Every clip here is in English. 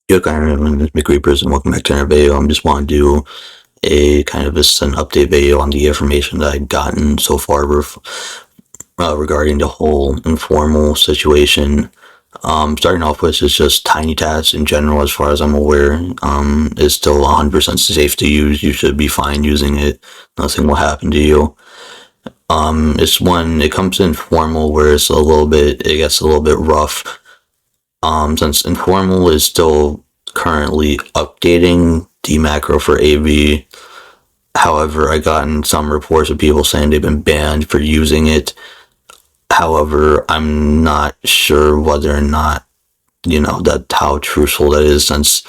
Yo, kind of, my name is McReapers, and welcome back to another video. I'm just want to do a kind of just an update video on the information that I've gotten so far regarding the whole informal situation. Starting off with is just Tiny Tasks in general, as far as I'm aware, is still 100% safe to use. You should be fine using it. Nothing will happen to you. It's when it comes to informal where it gets a little bit rough. Since informal is still currently updating the macro for AV. However, I gotten some reports of people saying they've been banned for using it. However, I'm not sure whether or not, that how truthful that is, since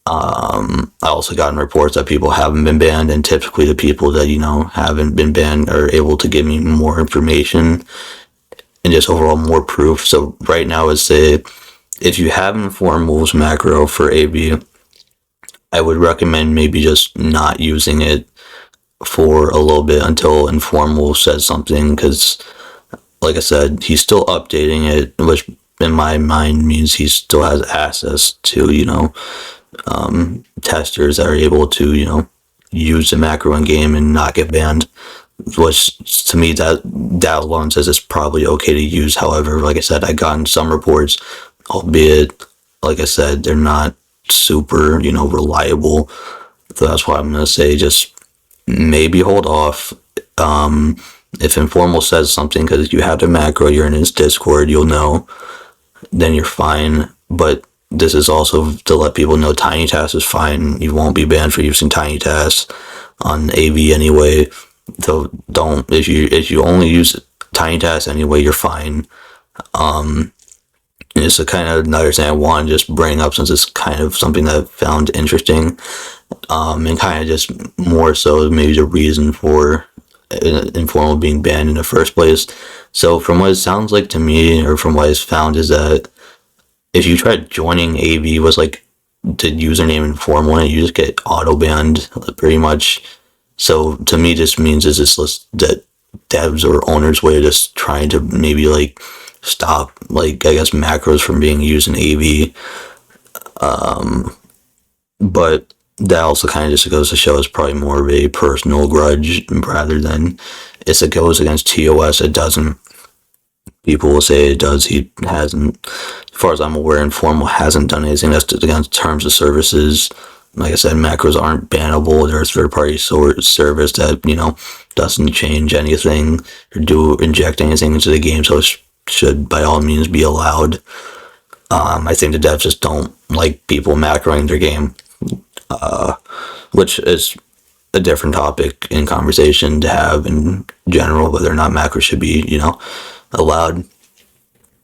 I also gotten reports that people haven't been banned, and typically the people that, haven't been banned are able to give me more information and just overall more proof. So right now, if you have Informals macro for AV, I would recommend maybe just not using it for a little bit until Informal says something, because like I said, he's still updating it, which in my mind means he still has access to, testers that are able to, use the macro in game and not get banned. Which to me, that alone says it's probably okay to use. However, like I said, I gotten some reports, albeit, like I said, they're not super, reliable. So that's why I'm gonna say just maybe hold off. If Informal says something, because you have the macro, you're in his Discord, you'll know, then you're fine. But this is also to let people know Tiny Tasks is fine. You won't be banned for using Tiny Tasks on AV anyway. So don't, if you only use Tiny Tasks anyway, you're fine. It's a kind of another thing I want to just bring up, since it's kind of something that I found interesting, and kind of just more so maybe the reason for Informal being banned in the first place. So from what it sounds like to me, or from what I've found, is that if you try joining AV was like the username Informal, and you just get auto banned pretty much. So to me, this means is this that devs or owners way of just trying to maybe like stop, like, I guess, macros from being used in AV. But that also kind of just goes to show it's probably more of a personal grudge rather than it goes against TOS. It doesn't. People will say it does. He hasn't, as far as I'm aware, Informal hasn't done anything that's against terms of services. Like I said, macros aren't bannable. They're a third-party service that, doesn't change anything or inject anything into the game, so it should by all means be allowed. I think the devs just don't like people macroing their game, which is a different topic in conversation to have in general, whether or not macros should be, allowed.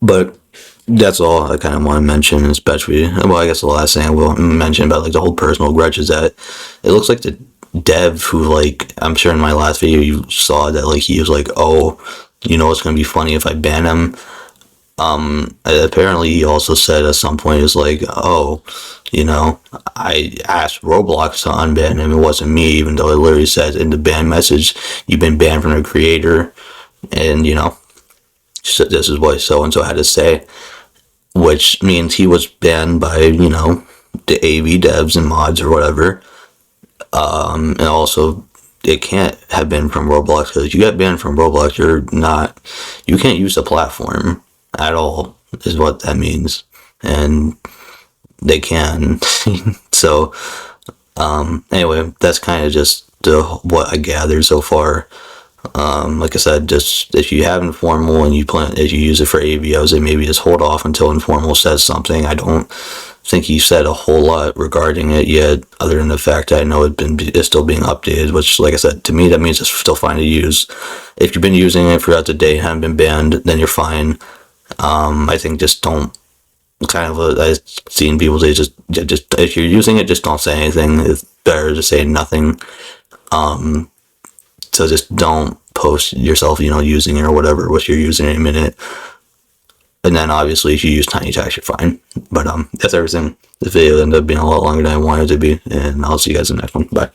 But that's all I kind of want to mention, especially, well, I guess the last thing I will mention about, like, the whole personal grudge is that it looks like the dev who, like, I'm sure in my last video you saw that, like, he was like, oh, it's going to be funny if I ban him. Apparently he also said at some point, is like, oh, I asked Roblox to unban him. It wasn't me, even though it literally says in the ban message, you've been banned from the creator, and, so this is what so-and-so had to say, which means he was banned by, the AV devs and mods or whatever. And also, it can't have been from Roblox, because you get banned from Roblox, you can't use the platform at all, is what that means. And they can. So, anyway, that's kind of just what I gathered so far. Like I said, just if you have Informal and if you use it for AV, I would say maybe just hold off until Informal says something. I don't think he said a whole lot regarding it yet, other than the fact that I know it's still being updated, which, like I said, to me that means it's still fine to use. If you've been using it throughout the day and haven't been banned, then you're fine. I think just don't, I've seen people say just if you're using it, just don't say anything. It's better to say nothing. So just don't post yourself, using it or whatever, what you're using in a minute. And then obviously if you use Tiny Tasks, you're fine. But that's everything. This video ended up being a lot longer than I wanted it to be, and I'll see you guys in the next one. Bye.